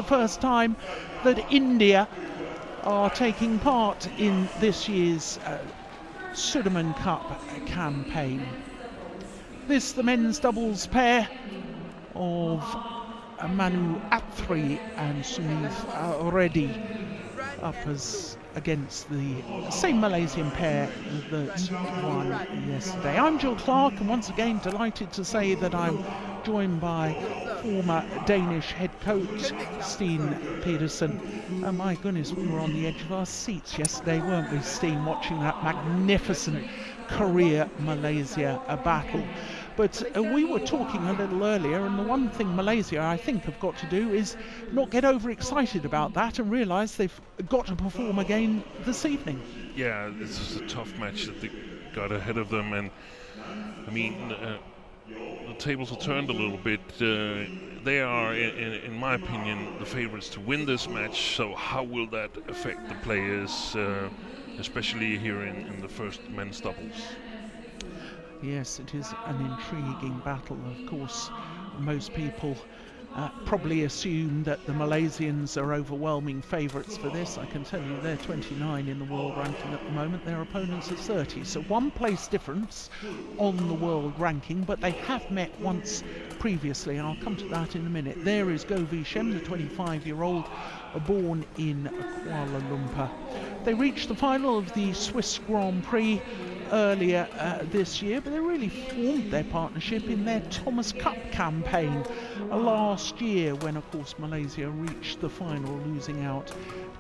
the first time that India are taking part in this year's Sudirman Cup campaign. This, the men's doubles pair of Manu ATTRI and Sumeeth REDDY up as against the same Malaysian pair that won yesterday. I'm Jill Clark, and once again delighted to say that I'm joined by former Danish head coach Steen Pedersen. And my goodness, we were on the edge of our seats yesterday, weren't we, Steen, watching that magnificent Korea-Malaysia battle. But we were talking a little earlier, and the one thing Malaysia, I think, have got to do is not get overexcited about that and realise they've got to perform again this evening. Yeah, this is a tough match that they got ahead of them, and I mean, the tables have turned a little bit. They are, in my opinion, the favourites to win this match, so how will that affect the players, especially here in the first men's doubles? Yes, it is an intriguing battle. Of course, most people probably assume that the Malaysians are overwhelming favourites for this. I can tell you they're 29 in the world ranking at the moment. Their opponents are 30. So one place difference on the world ranking, but they have met once previously. I'll come to that in a minute. There is Shem, the 25-year-old, born in Kuala Lumpur. They reached the final of the Swiss Grand Prix earlier this year, but they really formed their partnership in their Thomas Cup campaign last year, when of course Malaysia reached the final, losing out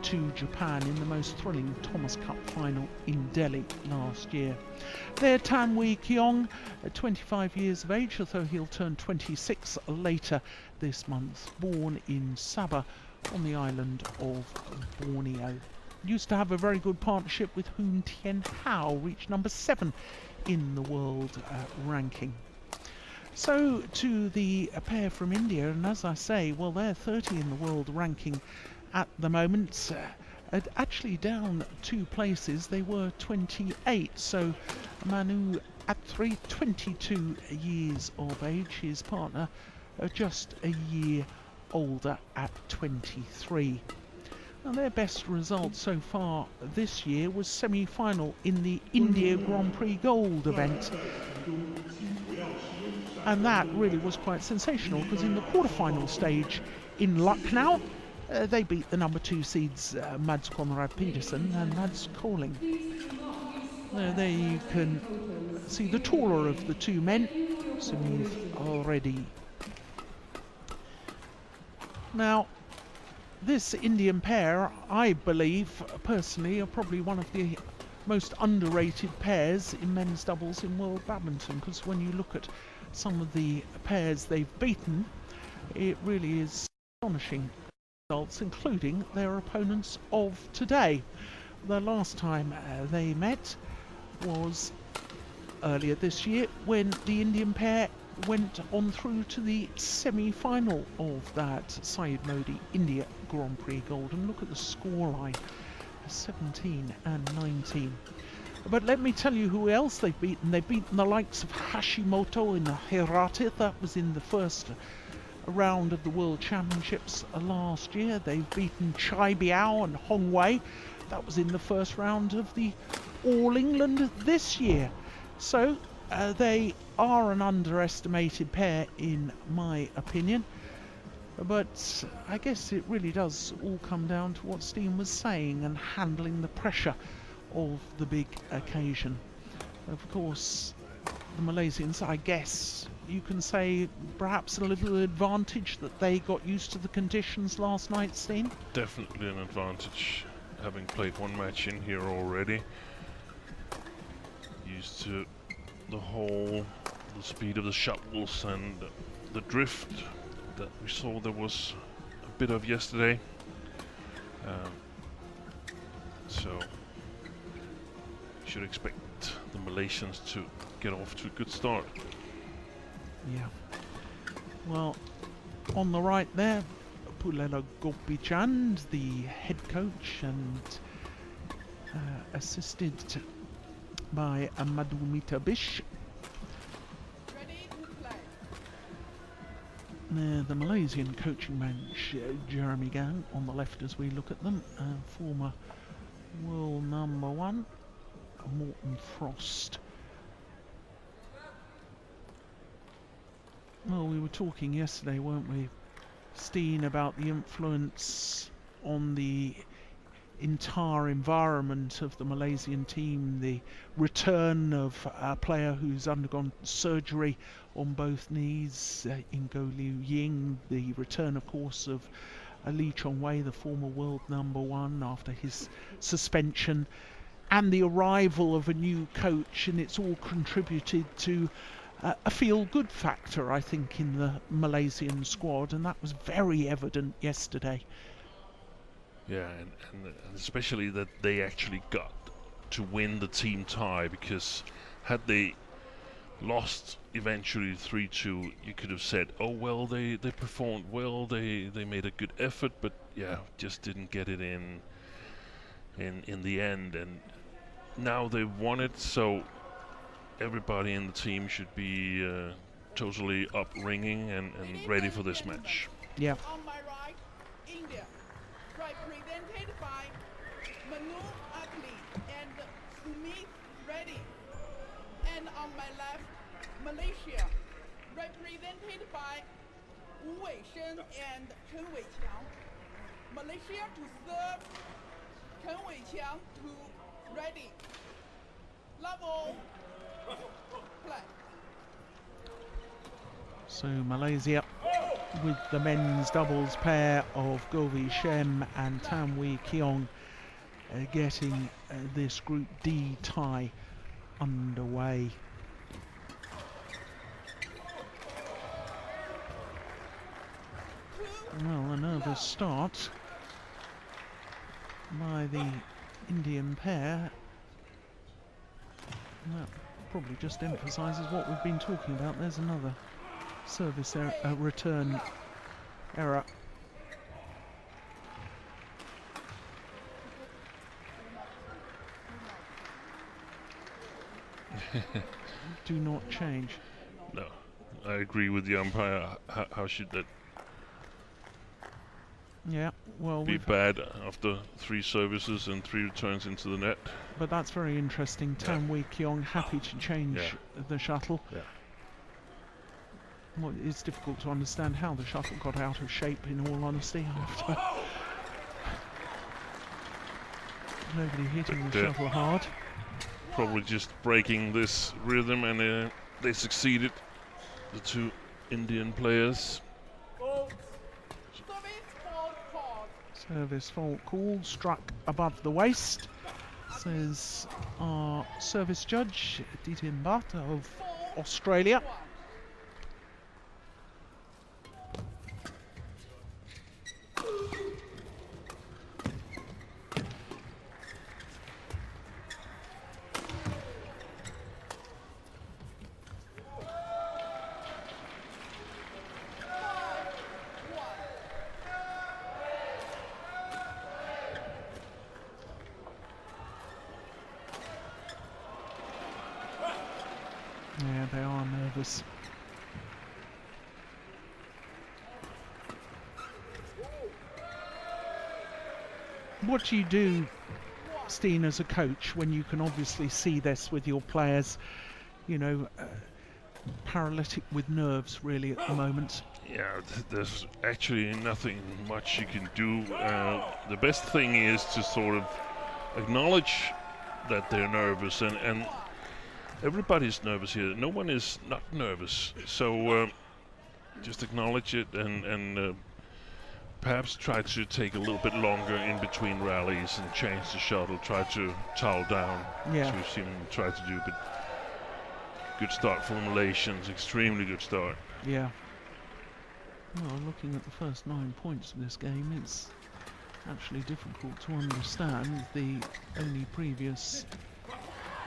to Japan in the most thrilling Thomas Cup final in Delhi last year. Their Tanwi Kiong, 25 years of age, although he'll turn 26 later this month, born in Sabah on the island of Borneo. Used to have a very good partnership with Hoon Tien Hao, reached number 7 in the world ranking. So to the pair from India, and as I say, well, they're 30 in the world ranking at the moment, actually down 2 places. They were 28, so Manu ATTRI, 22 years of age, his partner just a year older at 23. Now, their best result so far this year was semi-final in the India Grand Prix Gold event. And that really was quite sensational, because in the quarter-final stage in Lucknow, they beat the number 2 seeds Mads Conrad Pedersen and Mads Koling. There you can see the taller of the 2 men, Sumeeth already. Now, this Indian pair, I believe, personally, are probably one of the most underrated pairs in men's doubles in world badminton, because when you look at some of the pairs they've beaten, it really is astonishing results, including their opponents of today. The last time they met was earlier this year, when the Indian pair went on through to the semi-final of that Syed Modi India Grand Prix Gold. And look at the scoreline, 17 and 19. But let me tell you who else they've beaten. They've beaten the likes of Hashimoto in Hirate. That was in the first round of the World Championships last year. They've beaten Chai Biao and Hong Wei. That was in the first round of the All England this year. So they are an underestimated pair in my opinion, but I guess it really does all come down to what Steen was saying and handling the pressure of the big occasion. Of course, the Malaysians, I guess you can say, perhaps a little advantage that they got used to the conditions last night, Steen? Definitely an advantage, having played 1 match in here already. Used to the speed of the shuttles and the drift that we saw there was a bit of yesterday. So you should expect the Malaysians to get off to a good start. Yeah. Well, on the right there, Pulela Gopichand, the head coach, and assisted by Madhumita Bish. The Malaysian coaching bench, Jeremy Gang on the left as we look at them, former world #1, Morton Frost. Well, we were talking yesterday, weren't we, Steen, about the influence on the entire environment of the Malaysian team, the return of a player who's undergone surgery on both knees, in Go Liu Ying, the return of course of Lee Chong Wei, the former world #1 after his suspension, and the arrival of a new coach, and it's all contributed to a feel-good factor, I think, in the Malaysian squad, and that was very evident yesterday. Yeah, and especially that they actually got to win the team tie, because had they lost eventually 3-2, you could have said, oh well, they performed well, they made a good effort, but yeah, just didn't get it in the end. And now they've won it, so everybody in the team should be totally up ringing and ready for this match. Yeah. On my right, India, represented by Manu and Sumeeth REDDY. And on my left, Malaysia, represented by Shem and Chen. Malaysia to serve, Chen to REDDY. Level, play. So Malaysia with the men's doubles pair of Govi Shem and Tanwi Kiong getting this Group D tie underway. Well, a nervous start by the Indian pair. That probably just emphasises what we've been talking about. There's another service return error. Do not change. No, I agree with the umpire. How should that Yeah, well, be bad after 3 services and 3 returns into the net? But that's very interesting. Tanwi Kiong happy to change the shuttle. Yeah. Well, it's difficult to understand how the shuttle got out of shape, in all honesty, after nobody hitting the shuttle hard. Probably just breaking this rhythm, and they succeeded, the 2 Indian players. Service fault call, struck above the waist, says our service judge, Ditin Butt of Australia. Yeah, they are nervous. What do you do, Steen, as a coach, when you can obviously see this with your players, you know, paralytic with nerves really at the moment? Yeah, there's actually nothing much you can do. The best thing is to sort of acknowledge that they're nervous, and everybody's nervous here. No one is not nervous. So just acknowledge it, and perhaps try to take a little bit longer in between rallies and change the shuttle, try to towel down, as we've seen them try to do. But good start for the Malaysians, extremely good start. Yeah. Well, looking at the first 9 points of this game, it's actually difficult to understand the only previous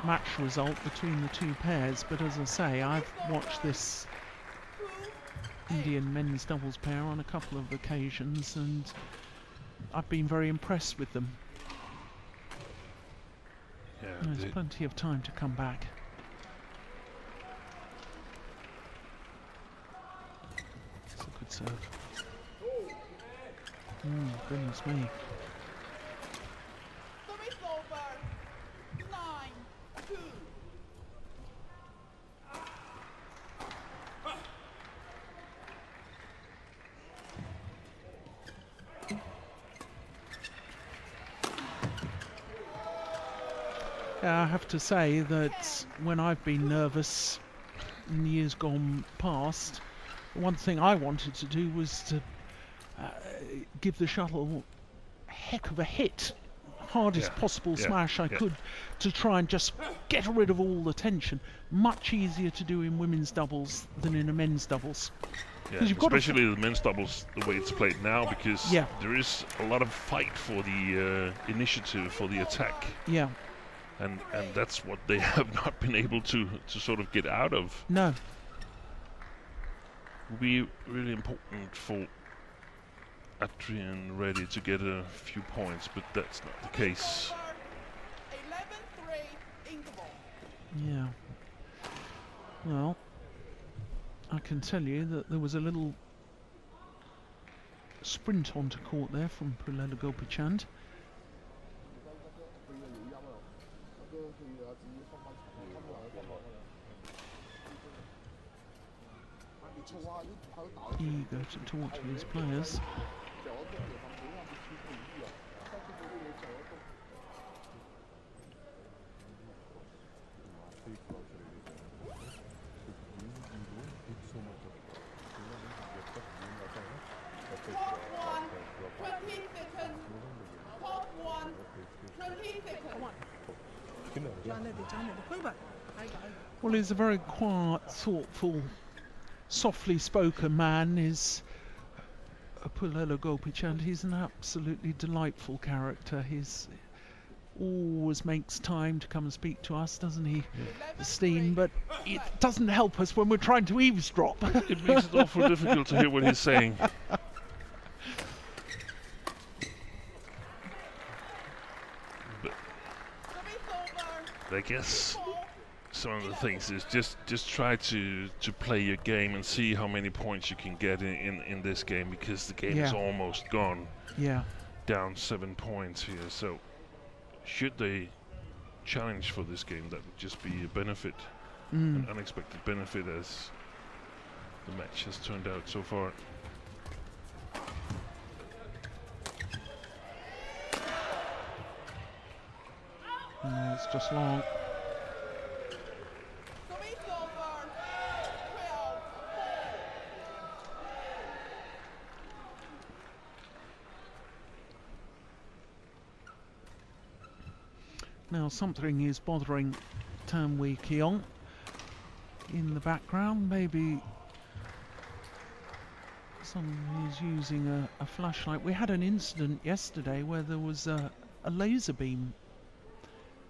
match result between the 2 pairs. But as I say, I've watched this Indian men's doubles pair on a couple of occasions, and I've been very impressed with them. Yeah, there's plenty of time to come back. So could serve. Goodness me. Service over. 9-2. I have to say that when I've been nervous in years gone past, one thing I wanted to do was to give the shuttle a heck of a hit, hardest possible smash I could, to try and just get rid of all the tension. Much easier to do in women's doubles than in a men's doubles. Yeah, especially the men's doubles, the way it's played now, because there is a lot of fight for the initiative, for the attack. Yeah. And that's what they have not been able to sort of get out of. No. Will be really important for ATTRI and REDDY to get a few points, but that's not the case. 11-3 interval. Yeah. Well, I can tell you that there was a little sprint onto court there from Pullela Gopichandh. Eager to talk to his players. Well, he's a very quiet, thoughtful, softly spoken man, is Pullela Gopichandh. He's an absolutely delightful character. He's always makes time to come and speak to us, doesn't he, Steen? But it doesn't help us when we're trying to eavesdrop. It makes it awful difficult to hear what he's saying. But I guess some of the things is just try to play your game and see how many points you can get in this game, because the game is almost gone. Yeah. Down 7 points here, so should they challenge for this game, that would just be a benefit, an unexpected benefit, as the match has turned out so far. No, it's just long. Now something is bothering Tanwi Kiong in the background. Maybe someone is using a flashlight. We had an incident yesterday where there was a laser beam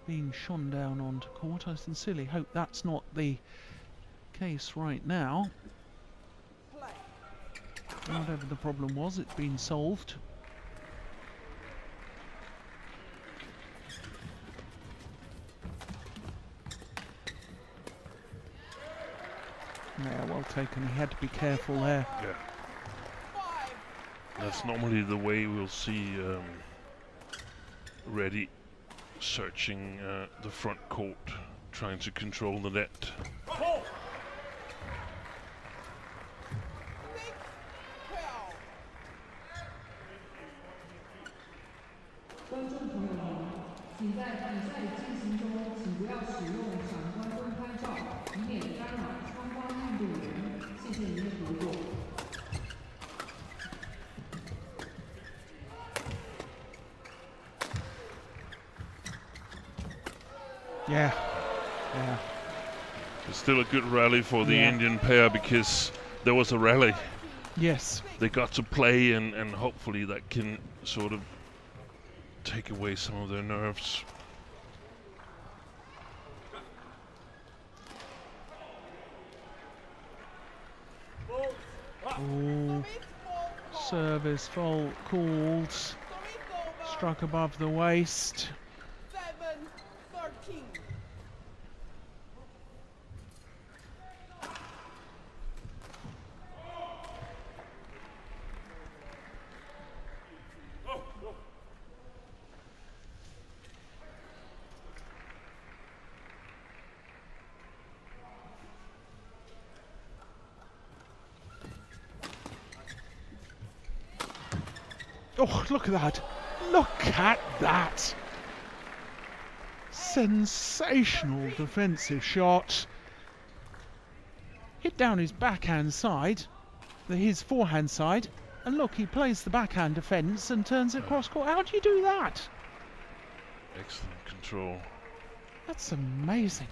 being shone down onto court. I sincerely hope that's not the case right now. Whatever the problem was, it's been solved. Yeah, well taken. He had to be careful there. Yeah. That's normally the way we'll see REDDY searching the front court, trying to control the net. Yeah. It's still a good rally for the Indian pair, because there was a rally. Yes. They got to play, and hopefully that can sort of take away some of their nerves. Oh, service fault called. Struck above the waist. 7-13. Oh, look at that. Look at that. Sensational defensive shot. Hit down his backhand side, his forehand side, and look, he plays the backhand defence and turns it cross court. How do you do that? Excellent control. That's amazing.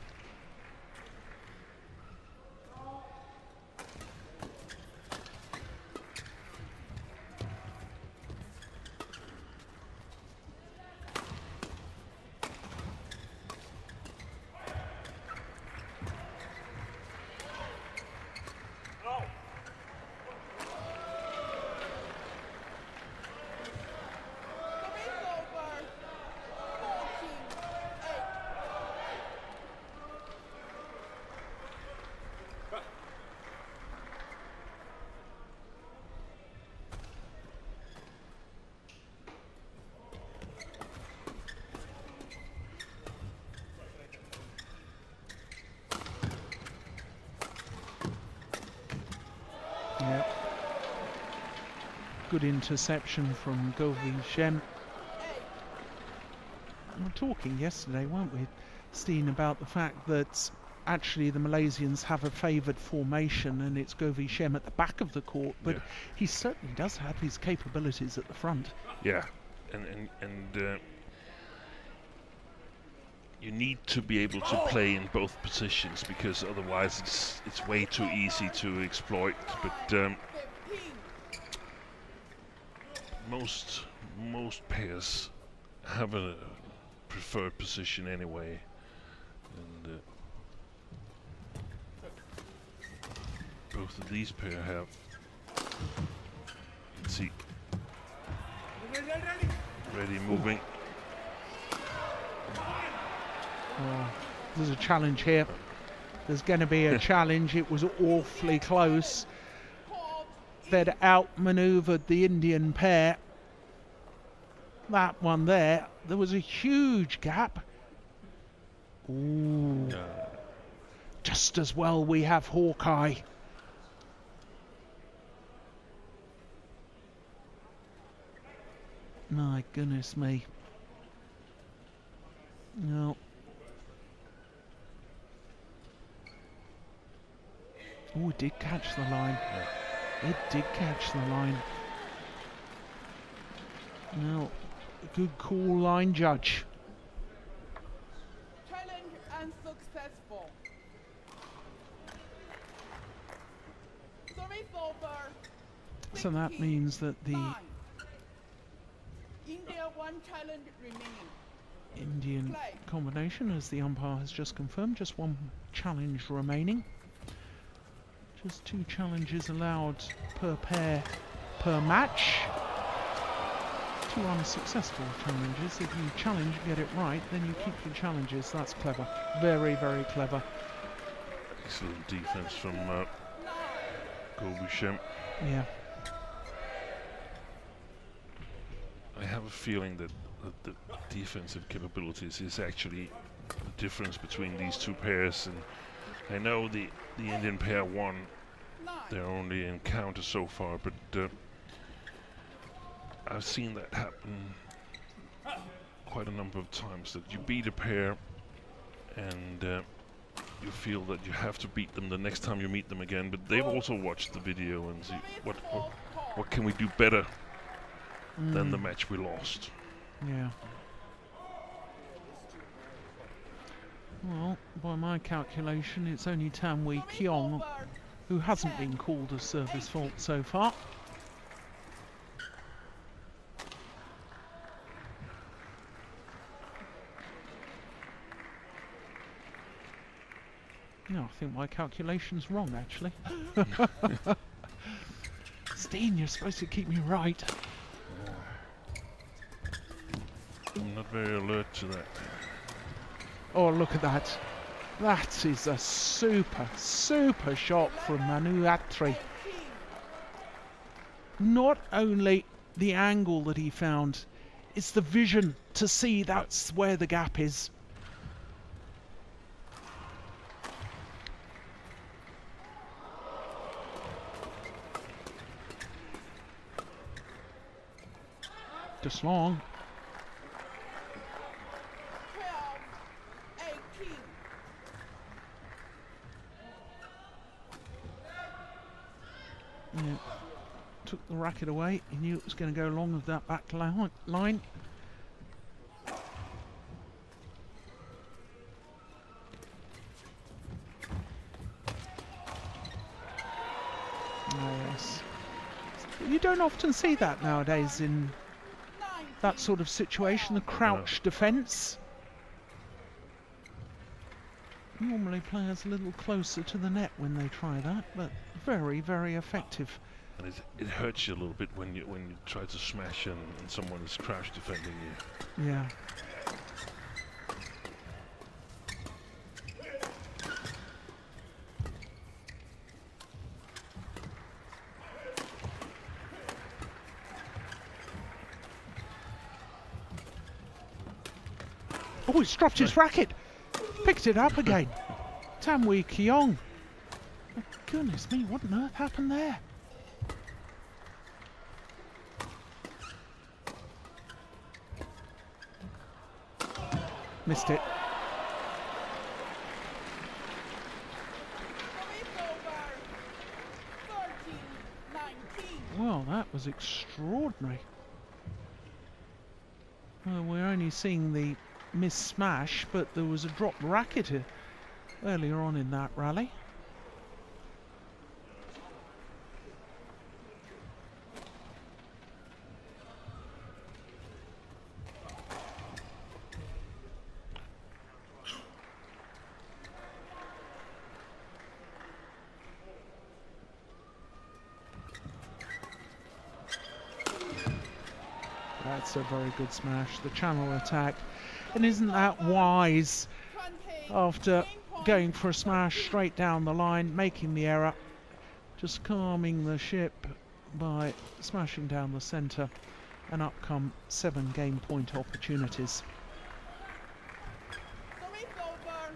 Service over. 14-8. Yep. Good interception from Shem. We were talking yesterday, weren't we, Steen, about the fact that actually the Malaysians have a favoured formation and it's Shem at the back of the court, but Yeah. he certainly does have his capabilities at the front. Yeah, and you need to be able to play in both positions, because otherwise it's way too easy to exploit. But 15. most pairs have a preferred position anyway, and both of these pair have. You can see Reddy moving. Oh, there's a challenge here. There's going to be a challenge. It was awfully close. Called They'd outmaneuvered the Indian pair. That one there, there was a huge gap. Ooh, just as well we have Hawkeye. My goodness me. No. Oh, it did catch the line. It did catch the line. No, good call, line judge. challenge unsuccessful. Service over. So that means that the 16-9. India one challenge remaining. Indian Play. combination, as the umpire has just confirmed, just one challenge remaining. Just 2 challenges allowed per pair per match. 2 unsuccessful challenges. If you challenge and get it right, then you keep your challenges. That's clever. Very, very clever. Excellent defense from Shem. Yeah. I have a feeling that the defensive capabilities is actually the difference between these two pairs, and I know the Indian pair won 9. their only encounter so far, but I've seen that happen quite a number of times, that you beat a pair and you feel that you have to beat them the next time you meet them again, but they've also watched the video and see what can we do better than the match we lost. Yeah. Well, by my calculation, it's only Tanwi Kiong who hasn't been called a service fault so far. No, I think my calculation's wrong, actually. Steen, you're supposed to keep me right. I'm not very alert to that. Oh, look at that. That is a super, super shot from Manu ATTRI. Not only the angle that he found, it's the vision to see that's where the gap is. Just long. 12-18. Yeah. Took the racket away. He knew it was going to go along with that back line. Yes. You don't often see that nowadays in that sort of situation, the crouch defence. Normally players a little closer to the net when they try that, but very, very effective. And it hurts you a little bit when you try to smash and someone is crouch defending you. Yeah. Oh, he's dropped his racket. Picked it up again. Tamwi Kiong. Oh, goodness me, what on earth happened there? Missed it. Service over. 13-19. Well, that was extraordinary. Well, we're only seeing the miss smash, but there was a dropped racket earlier on in that rally. That's a very good smash, the channel attack. And isn't that wise 20. after Game point. going for a smash straight down the line, making the error, just calming the ship by smashing down the centre, and up come 7 game point opportunities. Service over.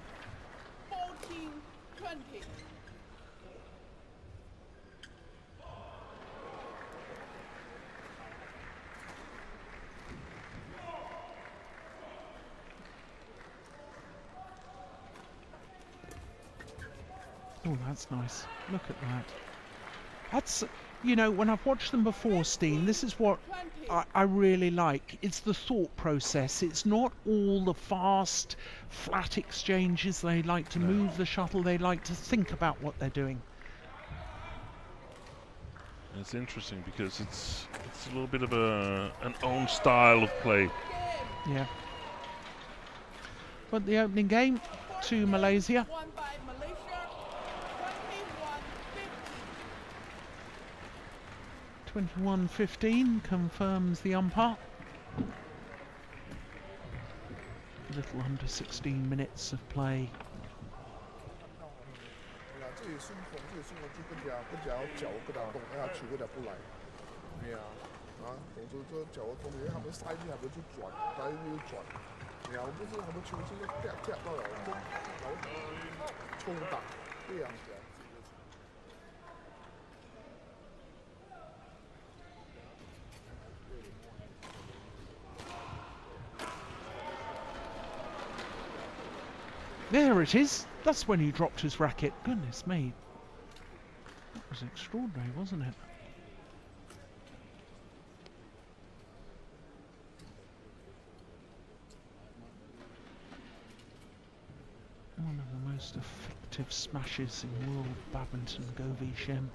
14-20. Oh, that's nice. Look at that. That's, you know, when I've watched them before, Steen, this is what 20. I really like. It's the thought process. It's not all the fast, flat exchanges. They like to move the shuttle. They like to think about what they're doing. It's interesting because it's a little bit of an own style of play. Yeah. But the opening game to Malaysia. Won by Malaysia. 21-15 confirms the umpire. A little under 16 minutes of play. 这也是缝，这也是缝，就更加要脚更加动，那球更加不来。係啊，動作這腳動，因為他們塞進，他們就轉，他們就轉。然後不是他們球是踢到了，然後衝打這樣子。 There it is. That's when he dropped his racket. Goodness me. That was extraordinary, wasn't it? One of the most effective smashes in world badminton, Go v Shem.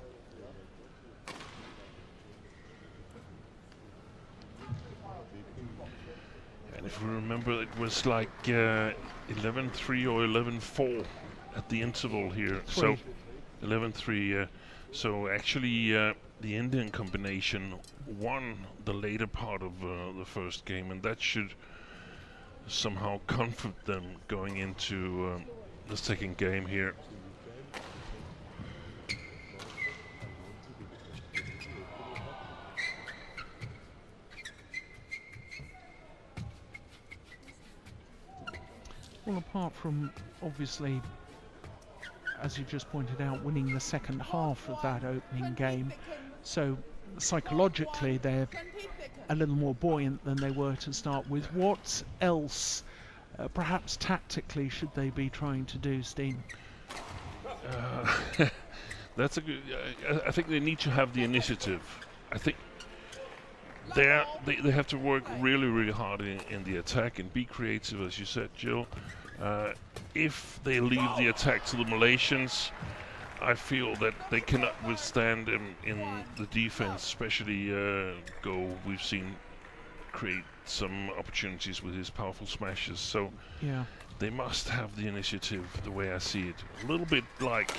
And if we remember, it was like 11-3 or 11-4 at the interval here. So 11-3. So actually, the Indian combination won the later part of the first game, and that should somehow comfort them going into the second game here. Well, apart from, obviously, as you just pointed out, winning the second half of that opening game, so psychologically they're a little more buoyant than they were to start with. What else, perhaps tactically, should they be trying to do, Steen? That's a good. I think they need to have the initiative. I think they have to work really, really hard in the attack and be creative, as you said, Jill. If they leave the attack to the Malaysians, I feel that they cannot withstand him in the defense, especially Go. We've seen create some opportunities with his powerful smashes. So Yeah. they must have the initiative, the way I see it. A little bit like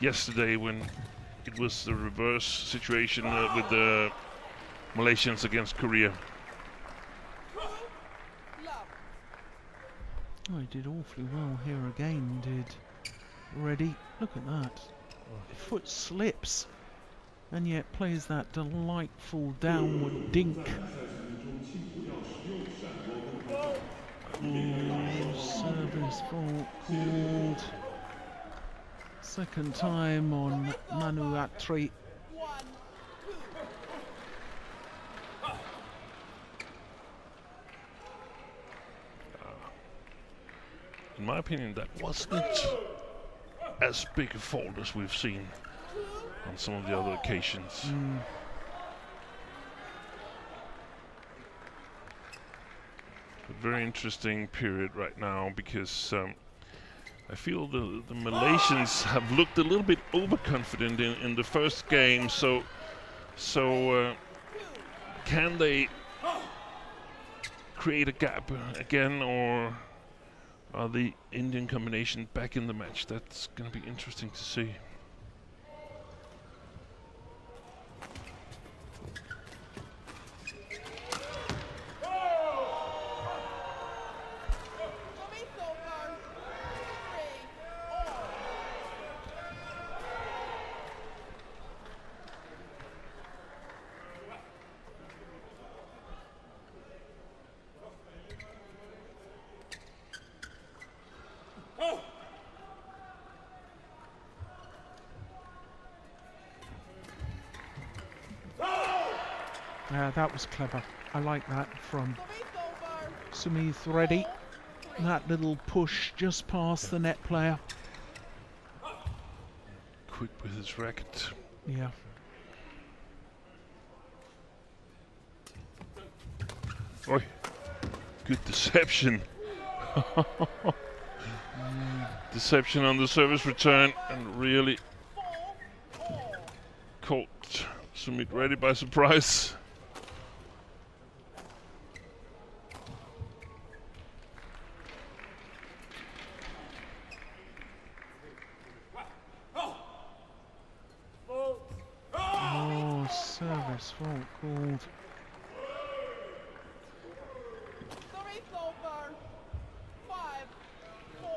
yesterday when it was the reverse situation with the Malaysians against Korea. Oh, he did awfully well here again, did Reddy. Look at that. Foot slips and yet plays that delightful downward dink. Oh, service fault called. Second time on Manu ATTRI. 1, 2. In my opinion, that wasn't as big a fault as we've seen on some of the other occasions. A very interesting period right now because I feel the Malaysians have looked a little bit overconfident in the first game. So can they create a gap again, or are the Indian combination back in the match? That's going to be interesting to see. Sumeeth over. 3 all. That was clever. I like that from Sumeeth over. Sumeeth. Reddy. That little push just past the net player. Quick with his racket. Yeah. Oi. Good deception. Deception on the service return and really caught Sumeeth Reddy by surprise. Oh, service fault called. Sumeeth over. 5, 4.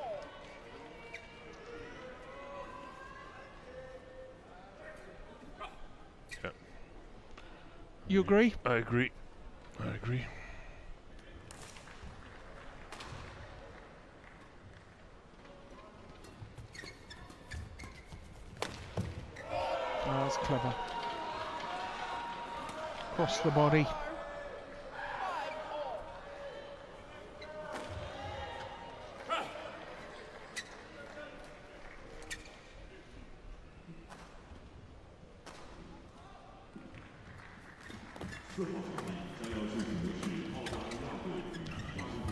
Yeah, You agree? I agree. I agree. Oh, that's clever. Cross the body. 5 all.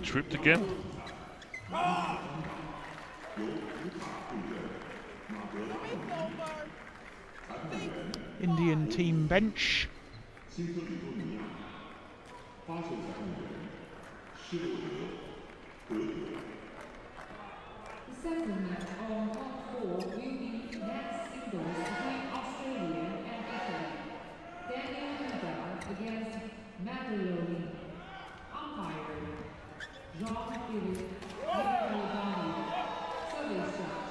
Tripped again. Sumeeth over. 6, Indian team bench. The second match on top 4 will be men's singles between Australia and Italy. Daniel Nadal against Madeline. Umpire Jean-Philippe Nicolani. Service shot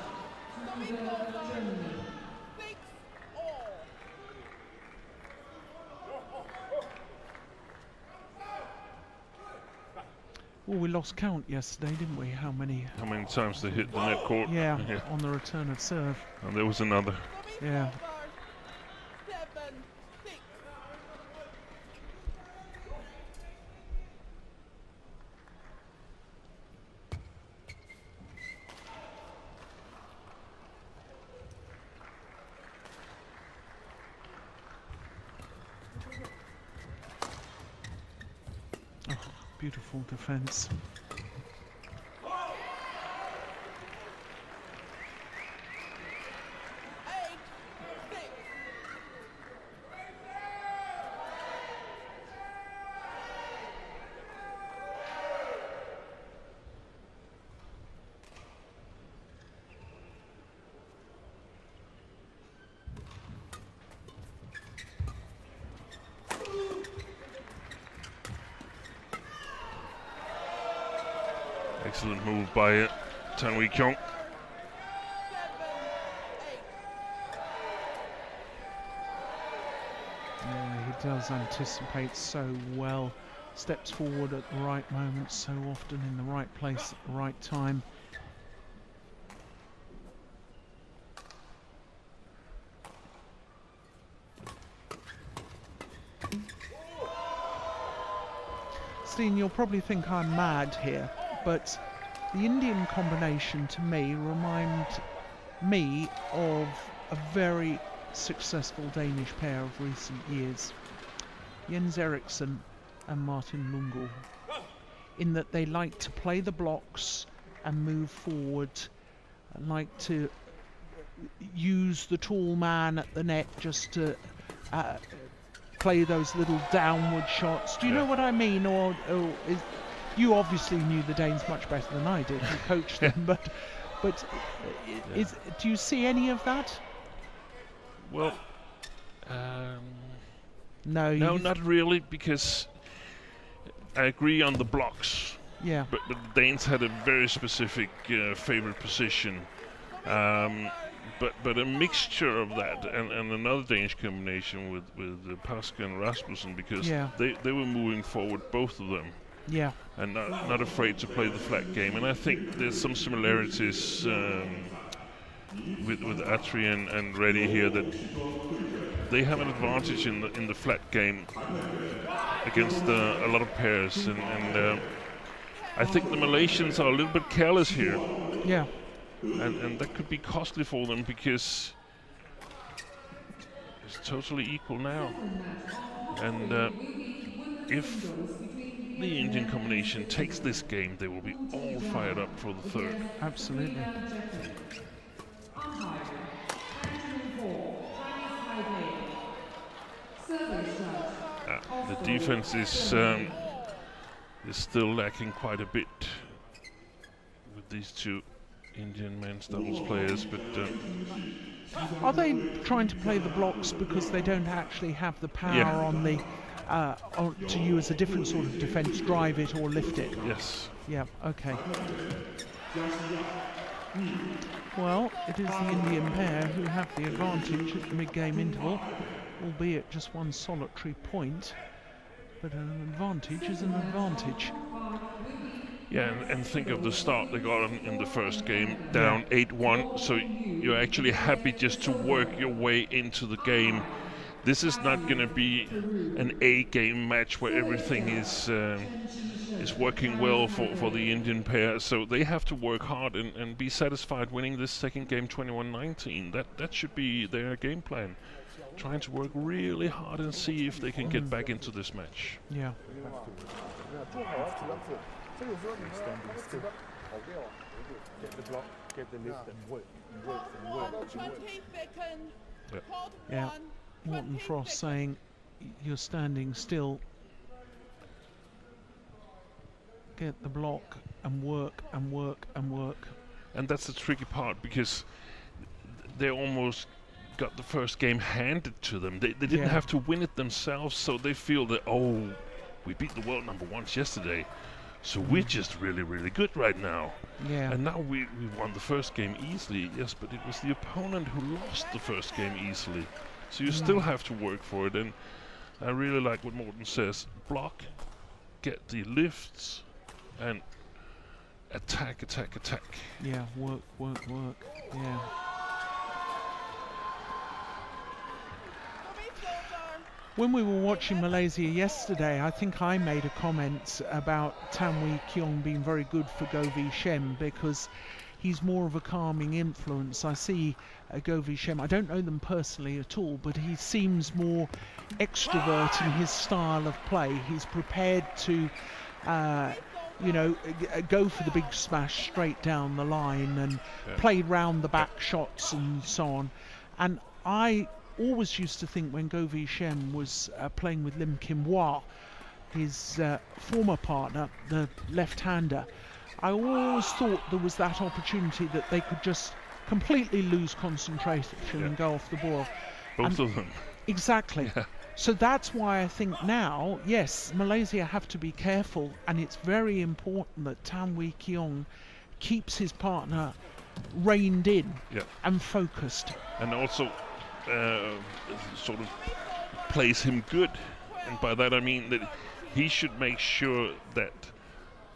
to Germany. 6 all. Oh, we lost count yesterday, didn't we? How many? How many times they hit the net court? Yeah, on the return of serve. And there was another. Sumeeth Yeah. over. 7, 6. Beautiful defence. Excellent move by Kiong. Yeah, he does anticipate so well. Steps forward at the right moment, so often in the right place at the right time. Steen, you'll probably think I'm mad here, but the Indian combination to me remind me of a very successful Danish pair of recent years, Jens Eriksen and Martin Lundgaard, in that they like to play the blocks and move forward, and like to use the tall man at the net just to play those little downward shots. Do you know what I mean? Or is, you obviously knew the Danes much better than I did. You coached them, but do you see any of that? Well, no, not really, because I agree on the blocks. Yeah. But the Danes had a very specific favorite position. But a mixture of that and another Danish combination with Pascal and Rasmussen, because they were moving forward, both of them. Yeah. And not afraid to play the flat game. And I think there's some similarities with ATTRI and REDDY here, that they have an advantage in the flat game against a lot of pairs. And I think the Malaysians are a little bit careless here. Yeah. And that could be costly for them, because it's totally equal now. And if the Indian combination takes this game, they will be all fired up for the third. Absolutely. The defense is still lacking quite a bit with these two Indian men's doubles players, but are they trying to play the blocks because they don't actually have the power on the to use a different sort of defence, drive it or lift it? Yes. Yeah. Okay. Well, it is the Indian pair who have the advantage at the mid-game interval, albeit just one solitary point. But an advantage is an advantage. Yeah, and think of the start they got in the first game, down 8-1, so you're actually happy just to work your way into the game. This is not going to be an A-game match where everything is working well for the Indian pair, so they have to work hard and be satisfied winning this second game 21-19. That should be their game plan. Trying to work really hard and see if they can get back into this match. Yeah. Get the block, get the lift, and work, and work, and work. 20 seconds. Yeah. Morten Frost saying you're standing still. Get the block and work and work and work. And that's the tricky part, because they almost got the first game handed to them. They didn't have to win it themselves, so they feel that, oh, we beat the world number ones yesterday, so we're just really, really good right now. Yeah. And now we won the first game easily, yes, but it was the opponent who lost the first game easily. So you still have to work for it, and I really like what Morten says. Block, get the lifts, and attack, attack, attack. Yeah, work, work, work. Yeah. When we were watching Malaysia yesterday, I think I made a comment about Tanwi Kiong being very good for Govi Shem, because he's more of a calming influence. I see Govi Shem, I don't know them personally at all, but he seems more extrovert in his style of play. He's prepared to you know, go for the big smash straight down the line and played round the back shots and so on. And I always used to think when Govi Shem was playing with Lim Kim Hwa, his former partner, the left-hander, I always thought there was that opportunity that they could just completely lose concentration and go off the ball. Both of them. Exactly. Yeah. So that's why I think now, yes, Malaysia have to be careful, and it's very important that Tan Wee Kiong keeps his partner reined in and focused. And also sort of plays him good. And by that I mean that he should make sure that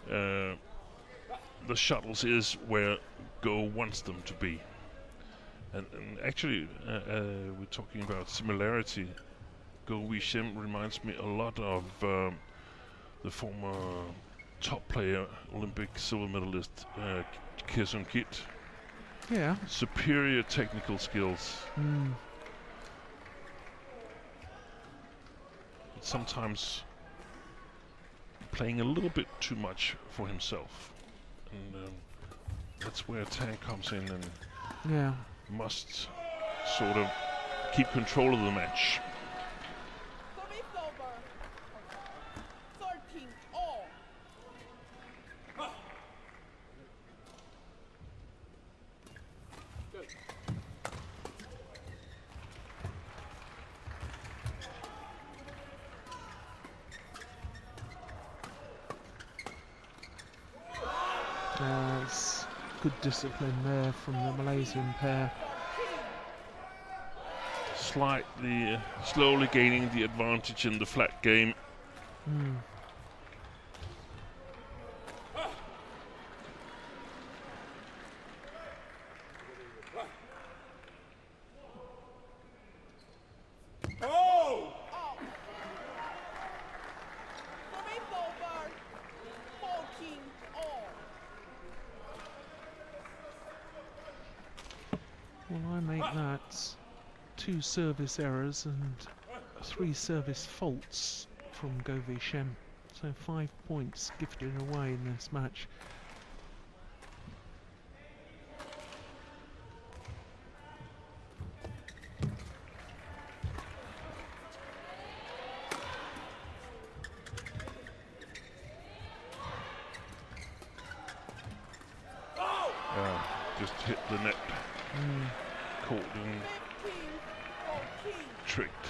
the shuttles is where Go wants them to be. And actually, we're talking about similarity. Go Wee Shem reminds me a lot of the former top player, Olympic silver medalist Kiong Kit. Yeah. Superior technical skills. Sometimes playing a little bit too much for himself. And that's where Tan comes in and must sort of keep control of the match. Service over. 13 all. It's good discipline there from the Malaysian pair. Slightly, slowly gaining the advantage in the flat game. Service over. 14 all. Well, I make that 2 service errors and 3 service faults from Govi Shem. So 5 points gifted away in this match. Just hit the net. Caught and 15 14. tricked.